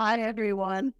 Hi, everyone.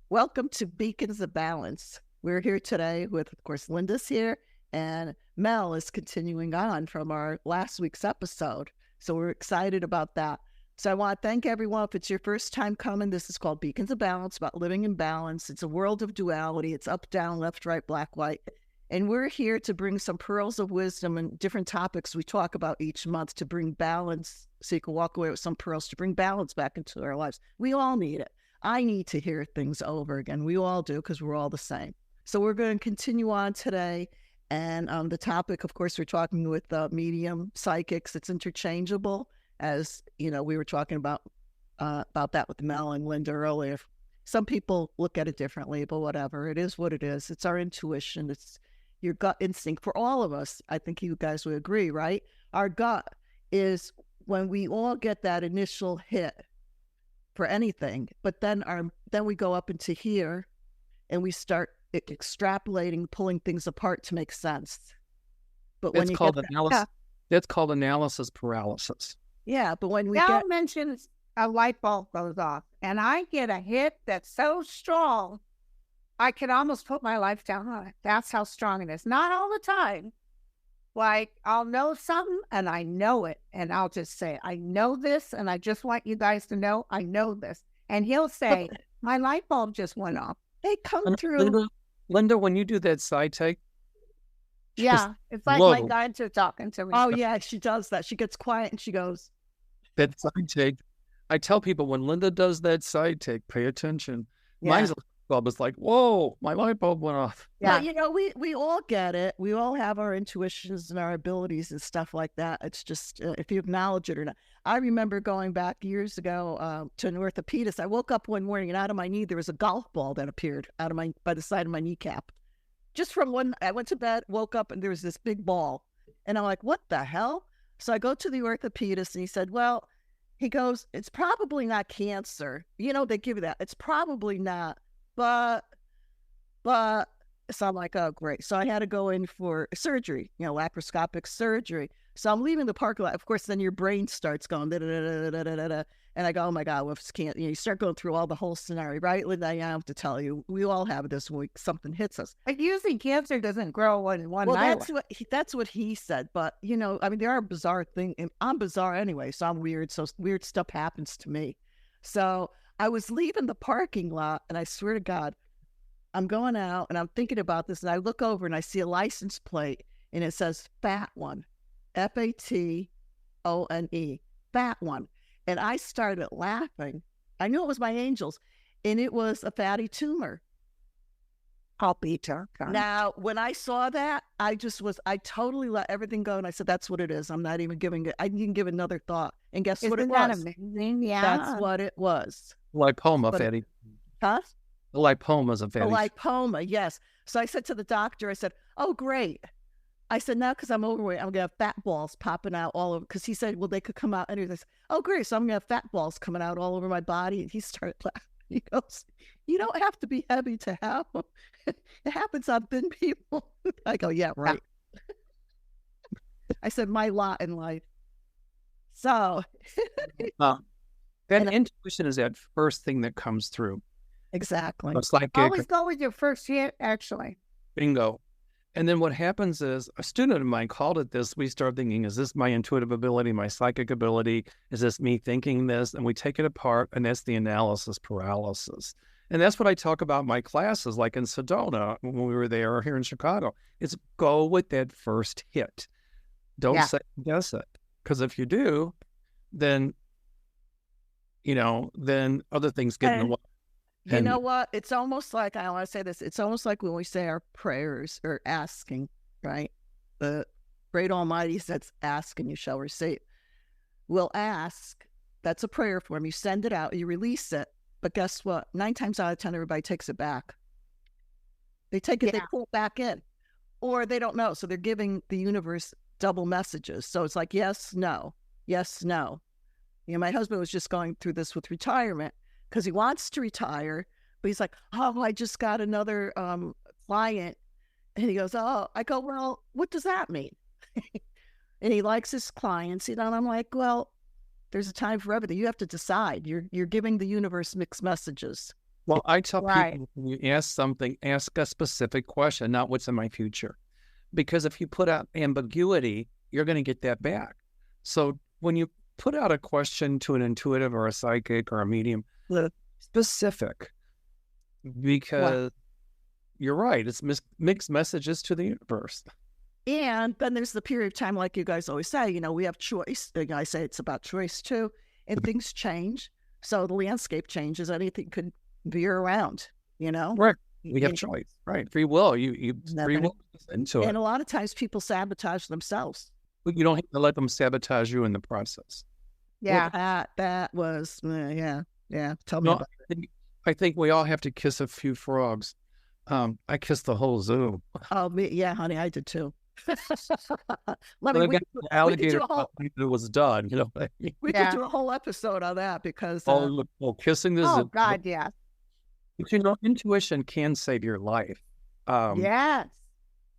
Welcome to Beacons of Balance. We're here today with, of course, Linda's here, and Mel is continuing on from our last week's episode. So we're excited about that. So I want to thank everyone. If it's your first time coming, this is called Beacons of Balance, about living in balance. It's a world of duality. It's up, down, left, right, black, white. And we're here to bring some pearls of wisdom and different topics we talk about each month to bring balance, so you can walk away with some pearls to bring balance back into our lives. We all need it. I need to hear things over again. We all do, because we're all the same. So we're going to continue on today. And the topic, of course, we're talking with medium psychics. It's interchangeable, as you know, we were talking about that with Mel and Linda earlier. Some people look at it differently, but whatever. It is what it is. It's our intuition. It's your gut instinct for all of us. I think you guys would agree, right? Our gut is when we all get that initial hit for anything, but then we go up into here and we start extrapolating, pulling things apart to make sense. But that's called analysis. That's called analysis paralysis. Yeah, but when Mel mentions a light bulb goes off, and I get a hit that's so strong, I can almost put my life down on it. That's how strong it is. Not all the time. Like, I'll know something, and I know it, and I'll just say, I know this, and I just want you guys to know I know this. And he'll say, my light bulb just went off. They come through. Linda, when you do that side take, yeah, it's like my guides are talking to me. Oh, yeah, she does that. She gets quiet, and she goes. That side take, I tell people, when Linda does that side take, pay attention. Yeah. Mine's bulb is like, whoa, my light bulb went off. Yeah, but, you know, we all get it. We all have our intuitions and our abilities and stuff like that. It's just if you acknowledge it or not. I remember going back years ago to an orthopedist. I woke up one morning and out of my knee there was a golf ball that appeared by the side of my kneecap. Just from when I went to bed, woke up, and there was this big ball, and I'm like, what the hell? So I go to the orthopedist, and he said, well, he goes, it's probably not cancer. You know, they give you that. It's probably not. But, so I'm like, oh, great. So I had to go in for surgery, laparoscopic surgery. So I'm leaving the parking lot. Of course, then your brain starts going, da-da-da-da-da-da-da. And I go, oh my God, well, if can't, you start going through all the whole scenario, right? Linda, I have to tell you, we all have this when something hits us. Like usually cancer doesn't grow in one night. Well, that's what he said. But, there are bizarre things. I'm bizarre anyway, so I'm weird. So weird stuff happens to me. So I was leaving the parking lot, and I swear to God, I'm going out, and I'm thinking about this, and I look over, and I see a license plate, and it says Fat One, Fatone, Fat One. And I started laughing. I knew it was my angels, and it was a fatty tumor. Now, when I saw that, I totally let everything go, and I said, that's what it is. I'm not even giving it, I didn't give another thought. And guess what it was? Isn't that amazing? Yeah. That's what it was. Lipoma, fatty. Huh? The lipoma is a fatty. A lipoma, yes. So I said to the doctor, I said, oh, great. I said, now because I'm overweight, I'm going to have fat balls popping out all over. Because he said, well, they could come out. And he said, oh, great. So I'm going to have fat balls coming out all over my body. And he started laughing. He goes, you don't have to be heavy to have them. It happens on thin people. I go, yeah, right. I said, my lot in life. So. That intuition is that first thing that comes through. Exactly. It's like always go with your first hit, actually. Bingo. And then what happens is a student of mine called it this. We start thinking, is this my intuitive ability, my psychic ability? Is this me thinking this? And we take it apart, and that's the analysis paralysis. And that's what I talk about in my classes, like in Sedona when we were there, or here in Chicago. It's go with that first hit. Don't second guess it. Because if you do, then then other things get in the way. You know what? It's almost like, I want to say this, it's almost like when we say our prayers or asking, right? The great Almighty says, ask and you shall receive. We'll ask. That's a prayer form. You send it out, you release it. But guess what? 9 times out of 10, everybody takes it back. They take it, they pull it back in. Or they don't know. So they're giving the universe double messages. So it's like, yes, no, yes, no. My husband was just going through this with retirement because he wants to retire, but he's like, oh, I just got another client. And he goes, oh, I go, well, what does that mean? And he likes his clients, and I'm like, well, There's a time for everything. You have to decide. You're giving the universe mixed messages. Well, I tell Right. people, when you ask something, ask a specific question, not what's in my future. Because if you put out ambiguity, you're going to get that back. So when you put out a question to an intuitive or a psychic or a medium, specific, because you're right, it's mixed messages to the universe. And then there's the period of time, like you guys always say, you know, we have choice. The guys say it's about choice too, and things change. So the landscape changes. Anything could veer around, you know? Right. We have choice, right? Free will. You free will into it. And a lot of times people sabotage themselves. But you don't have to let them sabotage you in the process. Yeah. Well, that was, yeah. Tell me No, about it. I think we all have to kiss a few frogs. I kissed the whole zoo. Oh, yeah, honey, I did too. Let So me, I got the alligator it was done. You know, we could do a whole episode on that because kissing the Oh zoo. God, yes. But, you know, intuition can save your life. Yes.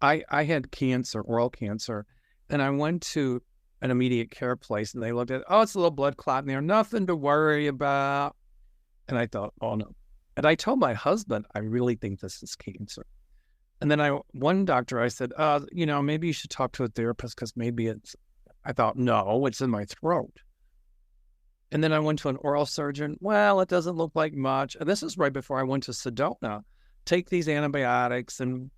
I had cancer, oral cancer, and I went to an immediate care place, and they looked at, oh, it's a little blood clot in there, nothing to worry about. And I thought, oh no. And I told my husband, I really think this is cancer. And then one doctor, I said, you know, maybe you should talk to a therapist because maybe I thought, no, it's in my throat. And then I went to an oral surgeon. Well, it doesn't look like much. And this is right before I went to Sedona. Take these antibiotics and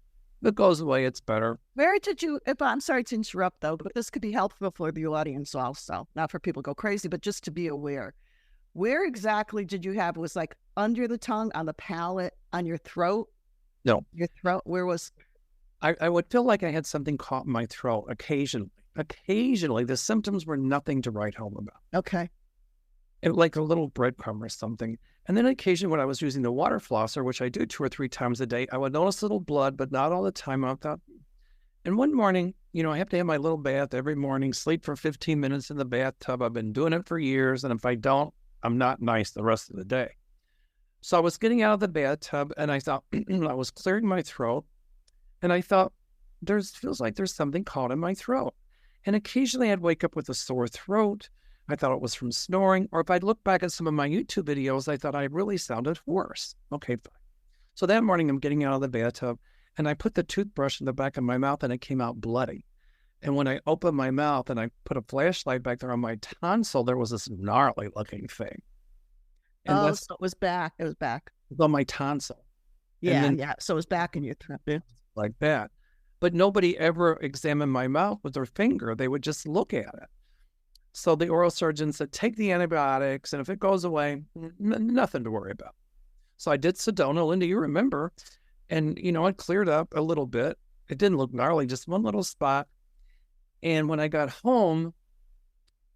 it goes away. It's better. Where did you, I'm sorry to interrupt though, but this could be helpful for the audience also, not for people to go crazy, but just to be aware. Where exactly did you have, it was like under the tongue, on the palate, on your throat? No. Your throat, where was? I would feel like I had something caught in my throat occasionally. Occasionally, the symptoms were nothing to write home about. Okay. Like a little breadcrumb or something. And then occasionally when I was using the water flosser, which I do 2 or 3 times a day, I would notice a little blood, but not all the time. I thought, and one morning, you know, I have to have my little bath every morning, sleep for 15 minutes in the bathtub. I've been doing it for years. And if I don't, I'm not nice the rest of the day. So I was getting out of the bathtub and I thought, I was clearing my throat. And I thought, feels like there's something caught in my throat. And occasionally I'd wake up with a sore throat. I thought it was from snoring. Or if I'd look back at some of my YouTube videos, I thought I really sounded hoarse. Okay, fine. So that morning I'm getting out of the bathtub and I put the toothbrush in the back of my mouth and it came out bloody. And when I opened my mouth and I put a flashlight back there on my tonsil, there was this gnarly looking thing. And so it was back. It was back. On my tonsil. Yeah. So it was back in your throat. Yeah. Like that. But nobody ever examined my mouth with their finger. They would just look at it. So the oral surgeon said, take the antibiotics, and if it goes away, nothing to worry about. So I did Sedona. Linda, you remember. And, you know, it cleared up a little bit. It didn't look gnarly, just one little spot. And when I got home,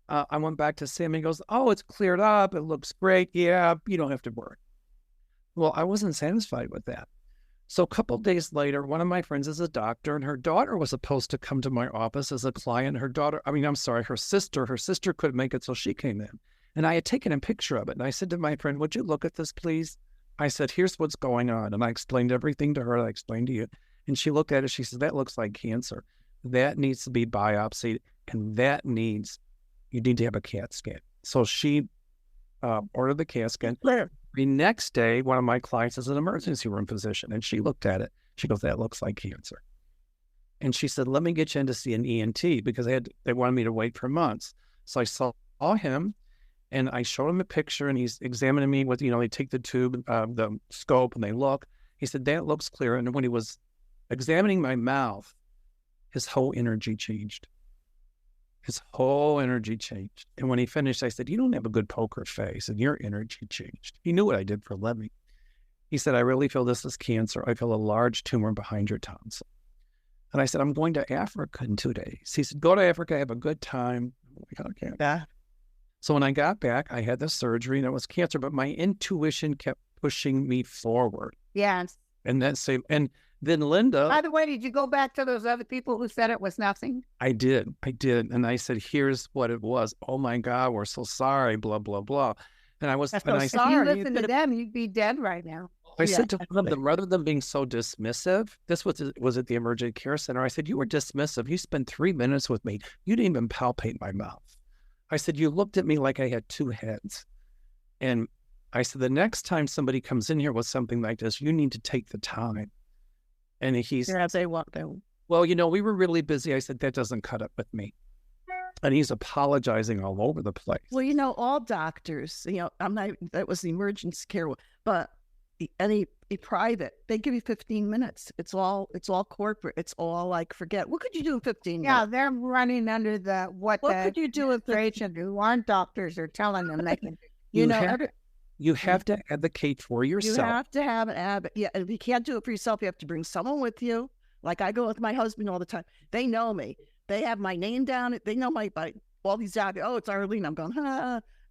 I went back to Sam. He goes, oh, it's cleared up. It looks great. Yeah, you don't have to worry. Well, I wasn't satisfied with that. So a couple of days later, one of my friends is a doctor, and her daughter was supposed to come to my office as a client. Her sister couldn't make it, so she came in. And I had taken a picture of it. And I said to my friend, would you look at this, please? I said, here's what's going on. And I explained everything to her. I explained to you. And she looked at it. She said, that looks like cancer. That needs to be biopsied. And you need to have a CAT scan. So she ordered the CAT scan. The next day, one of my clients is an emergency room physician, and she looked at it. She goes, that looks like cancer. And she said, let me get you in to see an ENT because they wanted me to wait for months. So I saw him, and I showed him a picture, and he's examining me with, they take the tube, the scope, and they look. He said, that looks clear. And when he was examining my mouth, his whole energy changed. And when he finished, I said, you don't have a good poker face, and your energy changed. He knew what I did for a living. He said, I really feel this is cancer. I feel a large tumor behind your tonsil. And I said, I'm going to Africa in 2 days. He said, go to Africa, have a good time. Okay. Yeah. So when I got back, I had the surgery, and it was cancer, but my intuition kept pushing me forward. Yes. And then Linda. By the way, did you go back to those other people who said it was nothing? I did. And I said, here's what it was. Oh my God, we're so sorry, blah, blah, blah. And I was sorry. If you listened to them, you'd be dead right now. I said to one of them, rather than being so dismissive, this was at the emergency care center. I said, you were dismissive. You spent 3 minutes with me. You didn't even palpate my mouth. I said, you looked at me like I had two heads. And I said, the next time somebody comes in here with something like this, you need to take the time. And he's, they want them. well, we were really busy. I said, that doesn't cut it with me. And he's apologizing all over the place. Well, all doctors, I'm not, that was the emergency care, but any private, they give you 15 minutes. It's all corporate. It's all like, forget, what could you do in 15 minutes? Yeah, they're running under what could you do if who aren't doctors are telling them they can do. You have to advocate for yourself. You have to have an advocate. Yeah, if you can't do it for yourself, you have to bring someone with you. Like I go with my husband all the time. They know me. They have my name down. They know my all these doctors. Oh, it's Arlene. I'm going,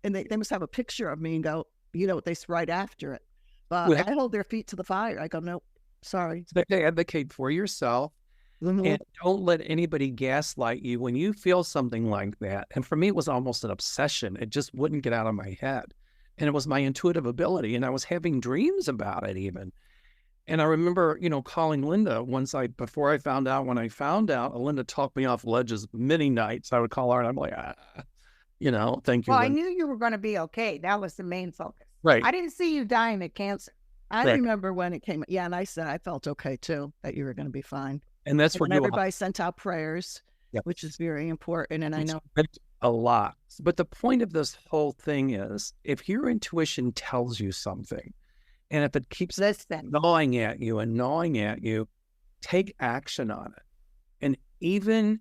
and they must have a picture of me and go, they right after it. But I hold their feet to the fire. I go, no, sorry. They advocate for yourself. Mm-hmm. And don't let anybody gaslight you when you feel something like that. And for me, it was almost an obsession. It just wouldn't get out of my head. And it was my intuitive ability. And I was having dreams about it even. And I remember, calling Linda before I found out. When I found out, Linda talked me off ledges many nights. I would call her and I'm like, thank you. Well, Linda. I knew you were going to be okay. That was the main focus. Right. I didn't see you dying of cancer. I remember when it came. Yeah. And I said, I felt okay too, that you were going to be fine. And that's where everybody sent out prayers, which is very important. And I know a lot. But the point of this whole thing is, if your intuition tells you something, and if it keeps gnawing at you, take action on it. And even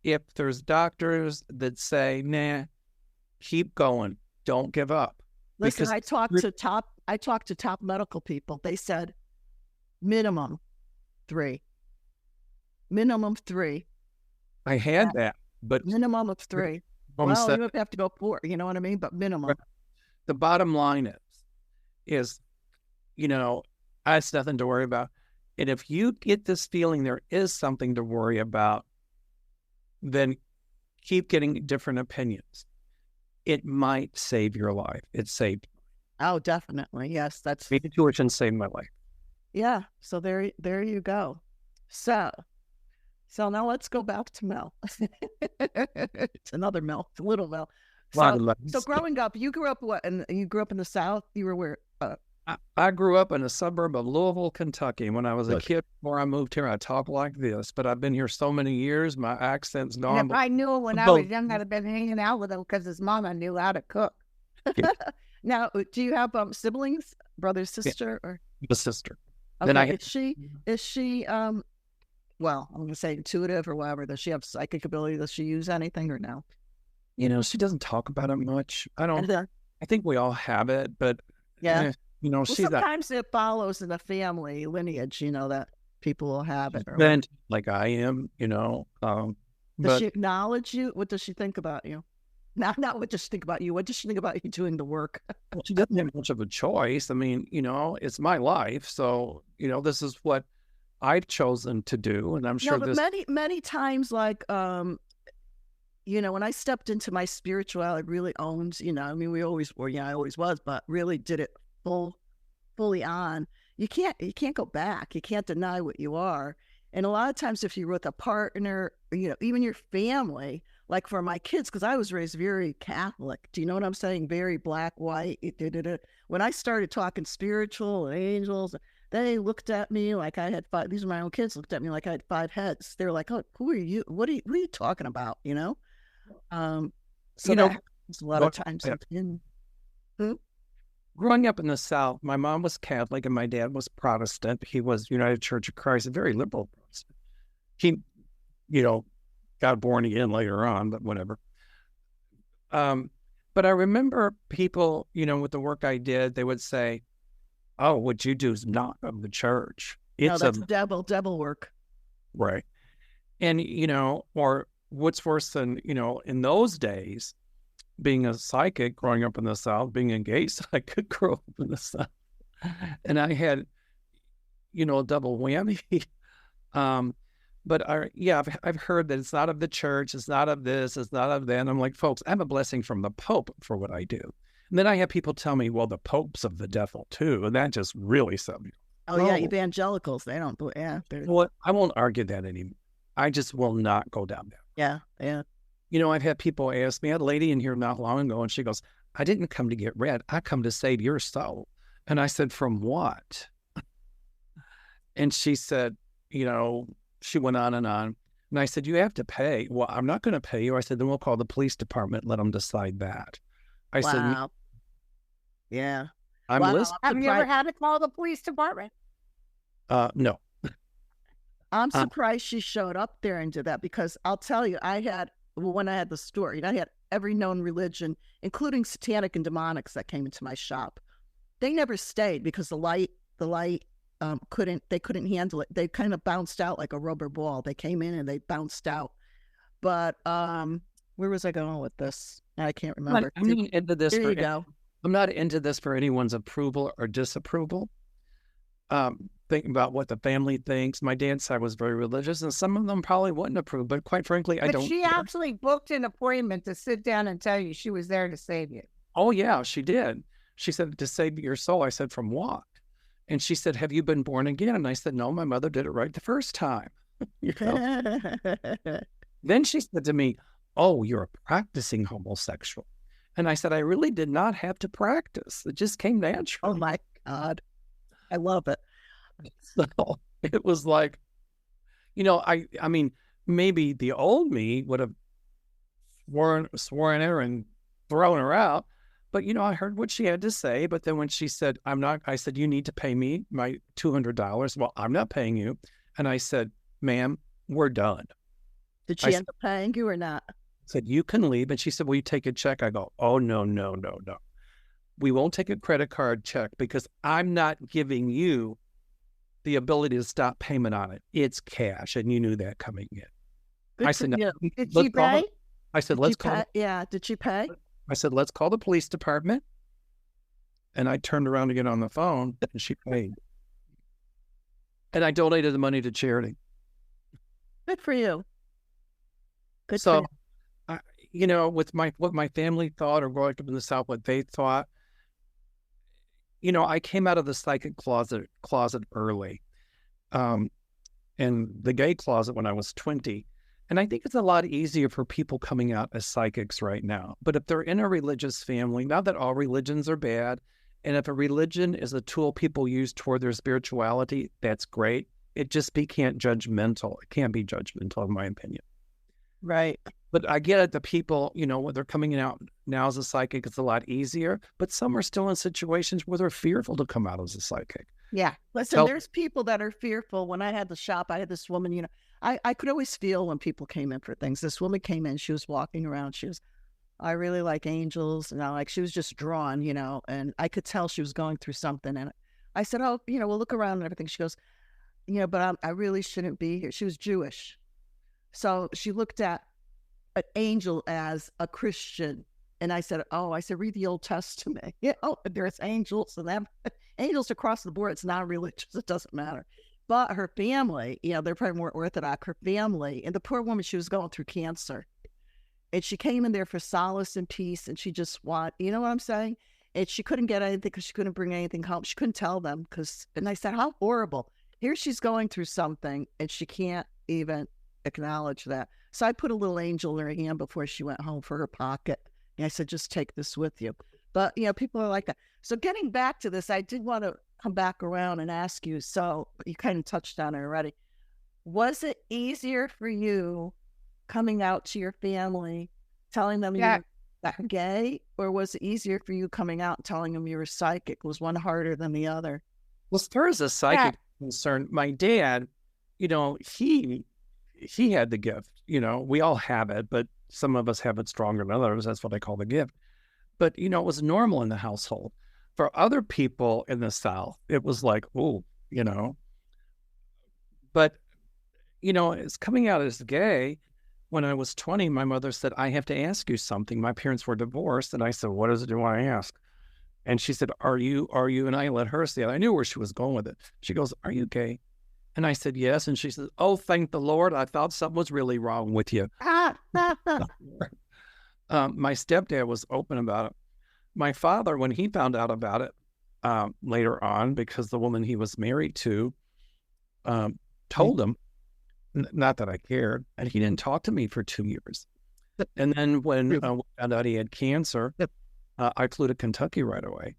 if there's doctors that say, nah, keep going, don't give up. Listen, I talked to top medical people. They said minimum 3. Minimum 3. I had that, but minimum of 3. Well, you don't have to go 4, you know what I mean? But minimum. The bottom line is, it's nothing to worry about. And if you get this feeling there is something to worry about, then keep getting different opinions. It might save your life. It saved. Oh, definitely. Yes, that's. Intuition saved my life. Yeah. So there you go. So now let's go back to Mel. It's another Mel, it's a little Mel. So growing up, you grew up you grew up in the South. You were where? I grew up in a suburb of Louisville, Kentucky. When I was a kid, before I moved here, I talked like this. But I've been here so many years, my accent's gone. And if I knew when I was young, I'd have been hanging out with him because his mama knew how to cook. Yeah. Now, do you have siblings, brother, sister, or the sister? Okay. Then is she well, I'm going to say intuitive or whatever. Does she have psychic ability? Does she use anything or no? She doesn't talk about it much. I think we all have it, but yeah. Sometimes it follows in the family lineage, that people will have it. Bent like I am, Does she acknowledge you? What does she think about you? Not what does she think about you? What does she think about you doing the work? Well, she doesn't have much of a choice. I mean, it's my life. So, this is what I've chosen to do. And I'm sure many times, like, when I stepped into my spirituality, I really owned, we always were, I always was, but really did it fully on. You can't go back. You can't deny what you are. And a lot of times if you're with a partner, even your family, like for my kids, because I was raised very Catholic. Do you know what I'm saying? Very black, white. When I started talking spiritual and angels, they looked at me like I had 5. These are my own kids. Looked at me like I had 5 heads. They're like, "Oh, who are you? What are you talking about?" So that happens a lot of times. Growing up in the South, my mom was Catholic and my dad was Protestant. He was United Church of Christ, a very liberal Protestant. He, got born again later on, but whatever. But I remember people, with the work I did, they would say, "Oh, what you do is not of the church. It's that's devil work." Right. And, or what's worse than, in those days, being a psychic, growing up in the South, being a gay psychic, grow up in the South. And I had, a double whammy. But I've heard that it's not of the church, it's not of this, it's not of that. And I'm like, folks, I have a blessing from the Pope for what I do. And then I have people tell me, well, the Pope's of the devil too. And that just really set me. Oh, yeah, evangelicals, they don't, yeah. Well, I won't argue that anymore. I just will not go down there. Yeah. I've had people ask me, I had a lady in here not long ago, and she goes, I didn't come to get rid. I come to save your soul. And I said, from what? And she said, she went on and on. And I said, you have to pay. Well, I'm not going to pay you. I said, then we'll call the police department and let them decide that. I said, Wow. Yeah. I'm Wow, listening. Have you ever had to call the police department? No. I'm surprised she showed up there and did that, because I'll tell you, when I had the store, I had every known religion, including satanic and demonics, that came into my shop. They never stayed because the light couldn't handle it. They kind of bounced out like a rubber ball. They came in and they bounced out. But where was I going with this? I can't remember. I'm not into this. There you go. I'm not into this for anyone's approval or disapproval. Thinking about what the family thinks. My dad's side was very religious, and some of them probably wouldn't approve. But quite frankly, I don't. But she actually booked an appointment to sit down and tell you she was there to save you. Oh yeah, she did. She said, to save your soul. I said, from what? And she said, have you been born again? And I said, no, my mother did it right the first time. Then she said to me, oh, you're a practicing homosexual. And I said, I really did not have to practice. It just came natural. Oh my God. I love it. So it was like, I mean, maybe the old me would have sworn her and thrown her out. But, I heard what she had to say. But then when she said, I said, you need to pay me my $200. Well, I'm not paying you. And I said, ma'am, we're done. Did she end up paying you or not? I said, you can leave. And she said, will you take a check? I go, oh, no. We won't take a credit card check because I'm not giving you the ability to stop payment on it. It's cash. And you knew that coming in. Good I said, no, Did she pay? I said, let's call. Yeah. Did she pay? I said, let's call the police department. And I turned around to get on the phone and she paid. And I donated the money to charity. Good for you. Good so, for you. With what my family thought, or growing up in the South, what they thought, I came out of the psychic closet early, and the gay closet when I was 20. And I think it's a lot easier for people coming out as psychics right now. But if they're in a religious family, not that all religions are bad, and if a religion is a tool people use toward their spirituality, that's great. It just can't judgmental. It can't be judgmental, in my opinion. Right. But I get it. The people, when they're coming out now as a psychic, it's a lot easier. But some are still in situations where they're fearful to come out as a psychic. Yeah. Listen, there's people that are fearful. When I had the shop, I had this woman, I could always feel when people came in for things. This woman came in, she was walking around. I really like angels. And she was just drawn, and I could tell she was going through something. And I said, oh, we'll look around and everything. She goes, but I really shouldn't be here. She was Jewish. So she looked at an angel as a Christian. And I said, read the Old Testament. Yeah, there's angels and them. Angels across the board. It's not religious. It doesn't matter. But her family, they're probably more Orthodox. Her family, and the poor woman, she was going through cancer. And she came in there for solace and peace. And she just you know what I'm saying? And she couldn't get anything because she couldn't bring anything home. She couldn't tell them and I said, how horrible. Here she's going through something and she can't even acknowledge that. So I put a little angel in her hand before she went home for her pocket. And I said, just take this with you. But, people are like that. So getting back to this, I did want to come back around and ask you. So you kind of touched on it already. Was it easier for you coming out to your family, telling them you were gay? Or was it easier for you coming out and telling them you were psychic? Was one harder than the other? Well, as far as a psychic concerned, my dad, he had the gift. We all have it, but some of us have it stronger than others. That's what I call the gift. But, it was normal in the household. For other people in the South, it was like, oh, But, it's coming out as gay. When I was 20, my mother said, I have to ask you something. My parents were divorced. And I said, what is it you want to ask? And she said, are you? And I let her say it. I knew where she was going with it. She goes, are you gay? And I said, yes. And she said, oh, thank the Lord. I thought something was really wrong with you. My stepdad was open about it. My father, when he found out about it later on, because the woman he was married to told him, not that I cared, and he didn't talk to me for 2 years. And then when we found out he had cancer, I flew to Kentucky right away.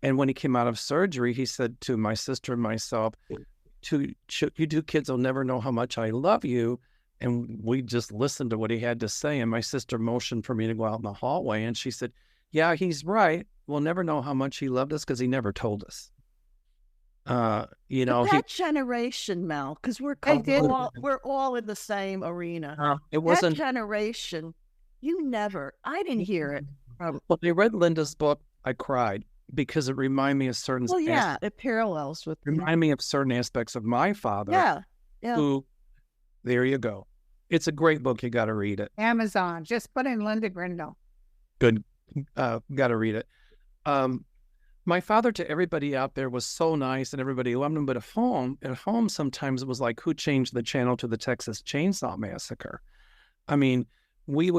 And when he came out of surgery, he said to my sister and myself, you two kids will never know how much I love you. And we just listened to what he had to say. And my sister motioned for me to go out in the hallway. And she said, yeah, he's right. We'll never know how much he loved us because he never told us. That generation, Mel, because we're all in the same arena. It wasn't that generation. I didn't hear it. When I read Linda's book, I cried because it reminded me of certain. Well, yeah, it parallels with. Remind me of certain aspects of my father. Yeah. Who, there you go. It's a great book. You got to read it. Amazon. Just put in Linda Grindle. Good. Got to read it. My father to everybody out there was so nice and everybody loved him. But at home, sometimes it was like, who changed the channel to the Texas Chainsaw Massacre? I mean, we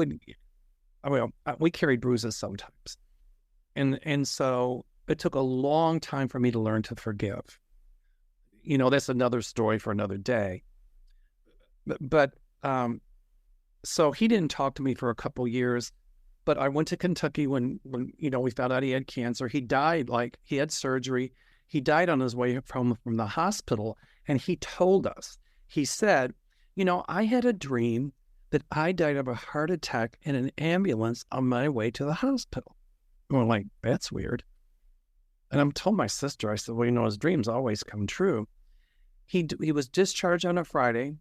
carried bruises sometimes. And so it took a long time for me to learn to forgive. That's another story for another day. But so he didn't talk to me for a couple years. But I went to Kentucky when we found out he had cancer. He died, he had surgery. He died on his way from the hospital. And he told us, he said, I had a dream that I died of a heart attack in an ambulance on my way to the hospital. And we're like, that's weird. And I told my sister, I said, well, his dreams always come true. He was discharged on a Friday.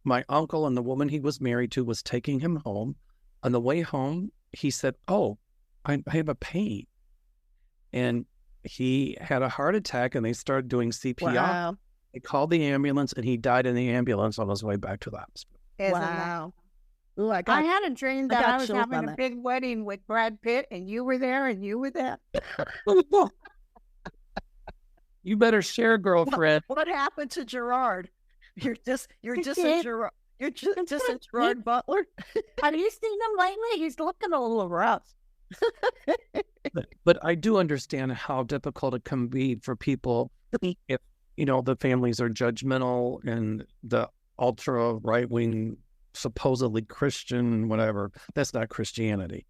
My uncle and the woman he was married to was taking him home. On the way home, he said, oh, I have a pain. And he had a heart attack and they started doing CPR. Wow. They called the ambulance and he died in the ambulance on his way back to the hospital. Wow. Ooh, I had a dream that I was having a big wedding with Brad Pitt and you were there and you were there. You better share, girlfriend. What happened to Gerard? You're just a Gerard. You're just a Gerard Butler. Have you seen him lately? He's looking a little rough. But I do understand how difficult it can be for people if, the families are judgmental and the ultra right-wing, supposedly Christian, whatever. That's not Christianity.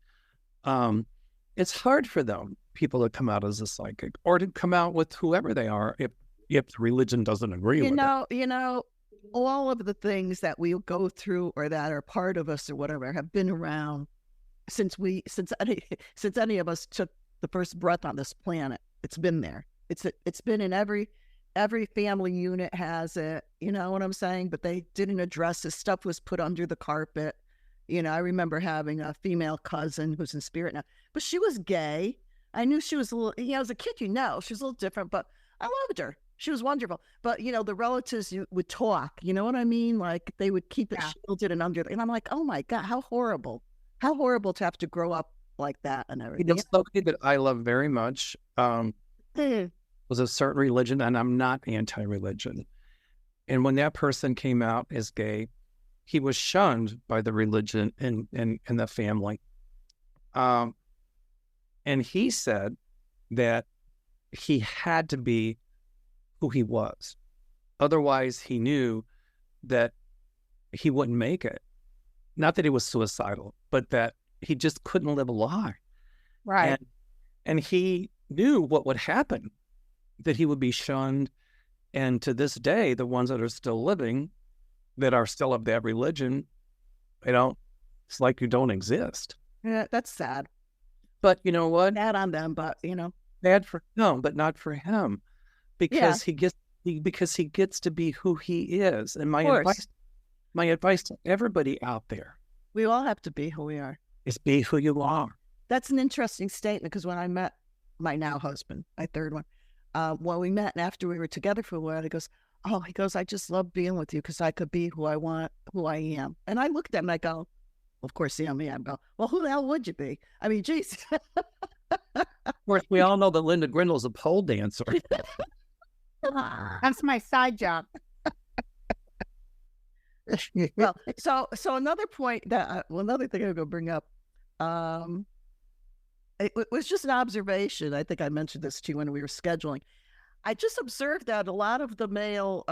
It's hard for them, people to come out as a psychic or to come out with whoever they are if the religion doesn't agree with it. All of the things that we go through or that are part of us or whatever have been around since any of us took the first breath on this planet. It's been there. It's been in every family unit has it. You know what I'm saying? But they didn't address this. Stuff was put under the carpet. I remember having a female cousin who's in spirit now, but she was gay. I knew she was a little, as a kid, she was a little different, but I loved her. She was wonderful. But, the relatives would talk, you know what I mean? Like they would keep it shielded and under. And I'm like, oh my God, how horrible. How horrible to have to grow up like that and everything. Something that I love very much was a certain religion, and I'm not anti-religion. And when that person came out as gay, he was shunned by the religion and the family. And he said that he had to be who he was. Otherwise, he knew that he wouldn't make it. Not that he was suicidal, but that he just couldn't live a lie. Right. And he knew what would happen, that he would be shunned. And to this day, the ones that are still living, that are still of that religion, it's like you don't exist. Yeah, that's sad. But you know what? Bad on them, but Bad for but not for him. Because he gets to be who he is. And my advice to everybody out there, we all have to be who we are. Is be who you are. That's an interesting statement because when I met my now husband, my third one, when we met and after we were together for a while, he goes, I just love being with you because I could be who I want, who I am. And I looked at him and I go, of course, me, I go, well, who the hell would you be? I mean, geez. Of course, we all know that Linda Grindle's a pole dancer. That's my side job. Well, so another point that another thing I'm going to bring up, it was just an observation. I think I mentioned this to you when we were scheduling. I just observed that a lot of the male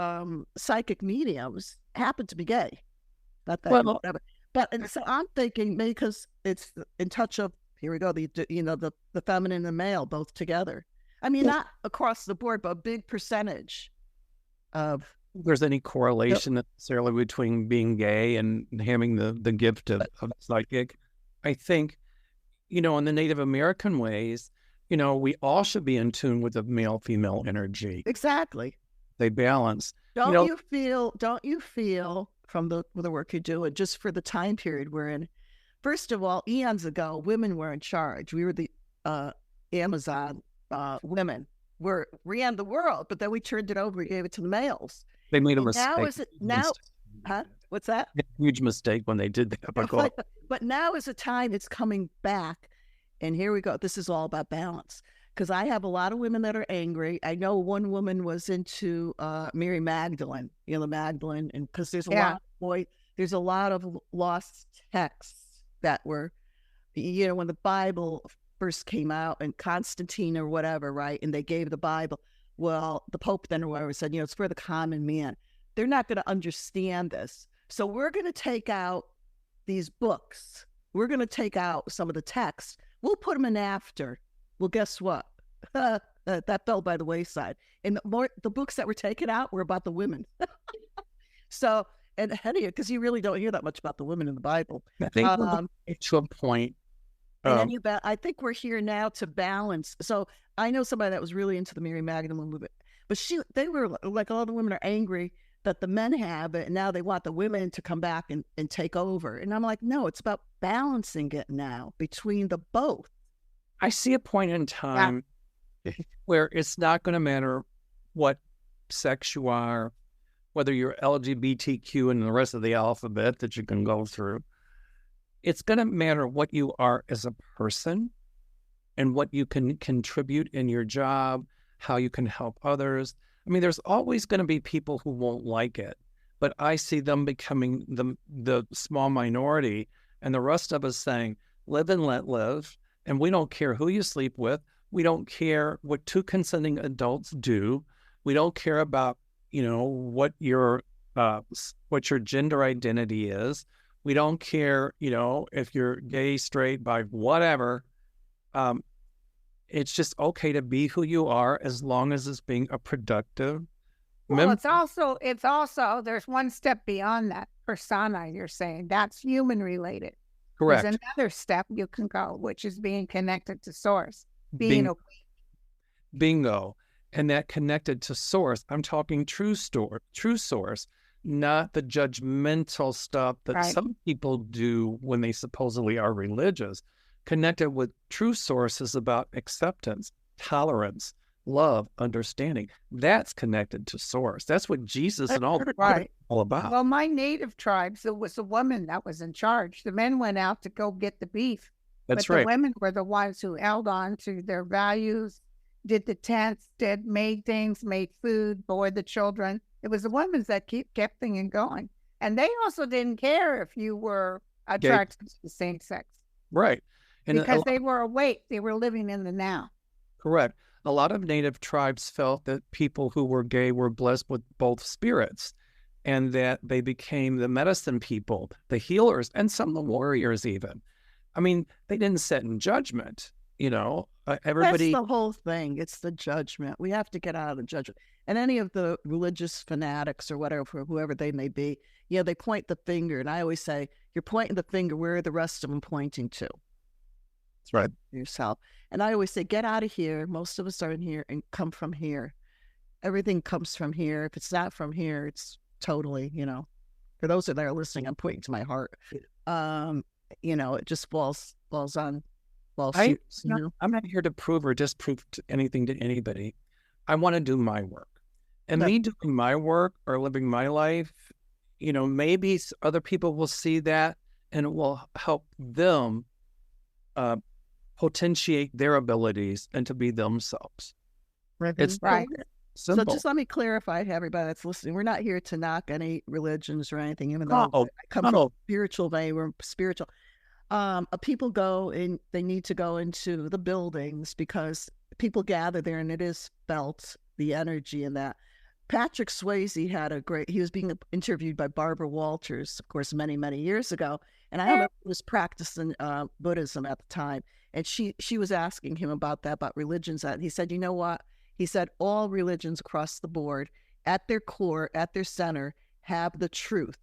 psychic mediums happen to be gay. Not that, But and so I'm thinking maybe because it's in touch of, here we go, the feminine and the male both together. I mean, not across the board, but a big percentage of. There's any correlation necessarily between being gay and having the gift of psychic. I think, in the Native American ways, we all should be in tune with the male-female energy. Exactly. They balance. Don't you feel from the work you do, and just for the time period we're in, first of all, eons ago, women were in charge. We were the Amazon women. Ran the world, but then we turned it over, we gave it to the males. They made a mistake. Huh? What's that? A huge mistake when they did that. But now is a time it's coming back. And here we go. This is all about balance. Because I have a lot of women that are angry. I know one woman was into Mary Magdalene, the Magdalene, and because there's a lot of lost texts that were, when the Bible first came out and Constantine or whatever, right? And they gave the Bible. Well, the Pope then or whatever said, it's for the common man. They're not going to understand this. So we're going to take out these books. We're going to take out some of the texts. We'll put them in after. Well, guess what? That fell by the wayside. And the books that were taken out were about the women. So, and because you really don't hear that much about the women in the Bible. I think to a point. I think we're here now to balance. So I know somebody that was really into the Mary Magdalene movement, but they were like, all the women are angry that the men have it, and now they want the women to come back and take over. And I'm like, no, it's about balancing it now between the both. I see a point in time where it's not going to matter what sex you are, whether you're LGBTQ and the rest of the alphabet that you can go through. It's going to matter what you are as a person and what you can contribute in your job, how you can help others. I mean, there's always going to be people who won't like it, but I see them becoming the small minority, and the rest of us saying, live and let live. And we don't care who you sleep with. We don't care what two consenting adults do. We don't care about, what your gender identity is. We don't care, if you're gay, straight, bi, whatever. It's just okay to be who you are as long as it's being a productive. Well, it's also there's one step beyond that persona. You're saying that's human related. Correct. There's another step you can go, which is being connected to source, Bingo. And that connected to source, I'm talking true source, not the judgmental stuff that some people do when they supposedly are religious. Connected with true source is about acceptance, tolerance, love, understanding. That's connected to source. That's what Jesus and all all about. Well, my native tribes, it was a woman that was in charge. The men went out to go get the beef. But the women were the ones who held on to their values, did the tents, made things, made food, bore the children. It was the women that kept things going. And they also didn't care if you were attracted to the same sex. Right. And because they were awake, they were living in the now. Correct. A lot of native tribes felt that people who were gay were blessed with both spirits, and that they became the medicine people, the healers, and some of the warriors even. I mean, they didn't sit in judgment, everybody. That's the whole thing. It's the judgment. We have to get out of the judgment. And any of the religious fanatics or whatever, whoever they may be, they point the finger. And I always say, you're pointing the finger, where are the rest of them pointing to? That's right. Yourself. And I always say, get out of here. Most of us are in here and come from here. Everything comes from here. If it's not from here, it's totally, for those that are listening, I'm pointing to my heart. It just falls on. I'm not here to prove or disprove anything to anybody. I want to do my work. And me doing my work or living my life, maybe other people will see that and it will help them potentiate their abilities and to be themselves. It's right. Simple. So just let me clarify to everybody that's listening. We're not here to knock any religions or anything, even though I come from a spiritual vein. We're spiritual. People go and they need to go into the buildings because people gather there and it is felt, the energy in that. Patrick Swayze he was being interviewed by Barbara Walters, of course, many, many years ago. And I don't know if he was practicing Buddhism at the time. And she was asking him about that, about religions. And he said, you know what? He said, all religions across the board, at their core, at their center, have the truth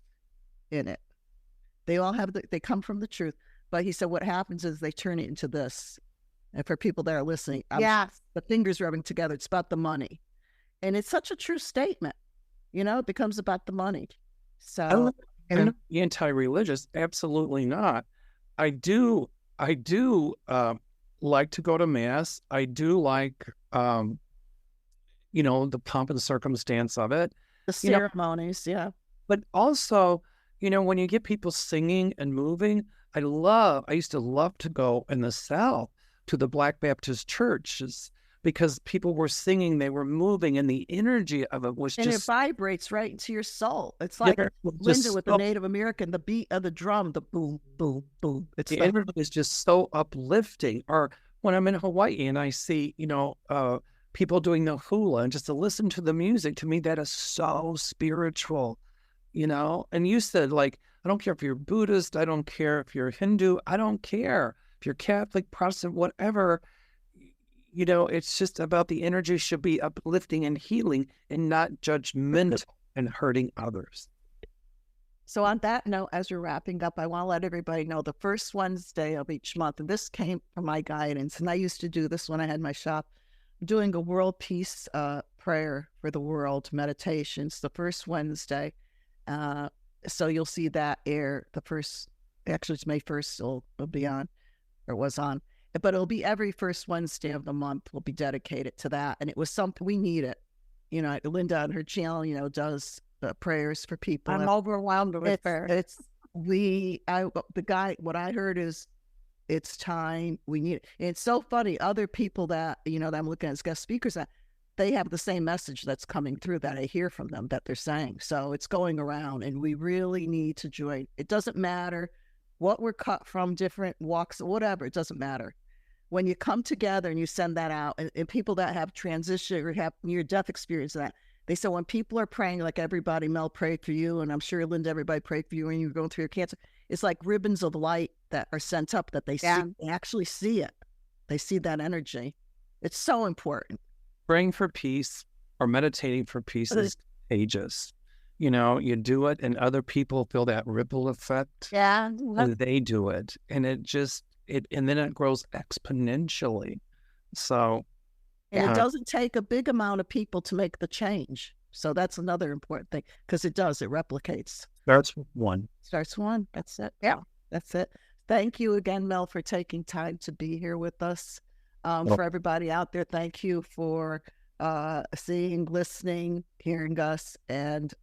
in it. They all have they come from the truth. But he said, what happens is they turn it into this. And for people that are listening, the fingers rubbing together, it's about the money. And it's such a true statement. You know, it becomes about the money. So, and anti-religious, absolutely not. I do like to go to mass. I do like, you know, the pomp and circumstance of it. The ceremonies, yeah. But also, you know, when you get people singing and moving, I used to love to go in the South to the Black Baptist churches because people were singing, they were moving, and the energy of it was and just... it vibrates right into your soul. It's like Linda with the Native American, the beat of the drum, the boom, boom, boom. The energy is just so uplifting. Or when I'm in Hawaii and I see, you know, people doing the hula, and just to listen to the music, to me, that is so spiritual, you know? And you said, like, I don't care if you're Buddhist, I don't care if you're Hindu, I don't care if you're Catholic, Protestant, whatever. You know, it's just about the energy should be uplifting and healing and not judgmental and hurting others. So on that note, as we're wrapping up, I want to let everybody know the first Wednesday of each month, and this came from my guidance, and I used to do this when I had my shop, doing a world peace prayer for the world, meditations, the first Wednesday. So you'll see that air the first, actually it's May 1st, it'll be on, or was on. But it'll be every first Wednesday of the month will be dedicated to that. And it was something we needed. You know, Linda on her channel, you know, does prayers for people. I'm overwhelmed with prayers. What I heard is it's time, we need it. And it's so funny. Other people that, you know, that I'm looking at as guest speakers, that they have the same message that's coming through that I hear from them that they're saying. So it's going around, and we really need to join. It doesn't matter what we're cut from, different walks, whatever, it doesn't matter. When you come together and you send that out, and people that have transition or have near-death experience, that they say when people are praying, like everybody, Mel prayed for you, and I'm sure Linda, everybody prayed for you when you were going through your cancer. It's like ribbons of light that are sent up that they see. They actually see it. They see that energy. It's so important. Praying for peace or meditating for peace is contagious. You know, you do it and other people feel that ripple effect. Yeah. And they do it. And it just, and then it grows exponentially. So. And it doesn't take a big amount of people to make the change. So that's another important thing, because it replicates. Starts with one. That's it. Yeah, that's it. Thank you again, Mel, for taking time to be here with us. For everybody out there, thank you for seeing, listening, hearing us. And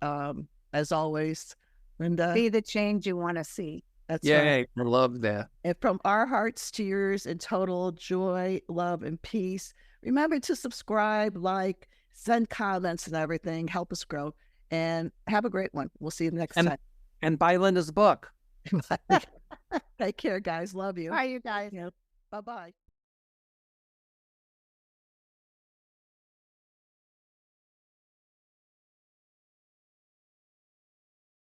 as always, Linda. Be the change you want to see. That's right. I love that. And from our hearts to yours, in total joy, love, and peace. Remember to subscribe, like, send comments and everything. Help us grow. And have a great one. We'll see you next time. And buy Linda's book. Take care, guys. Love you. Bye, you guys. Yeah. Bye-bye.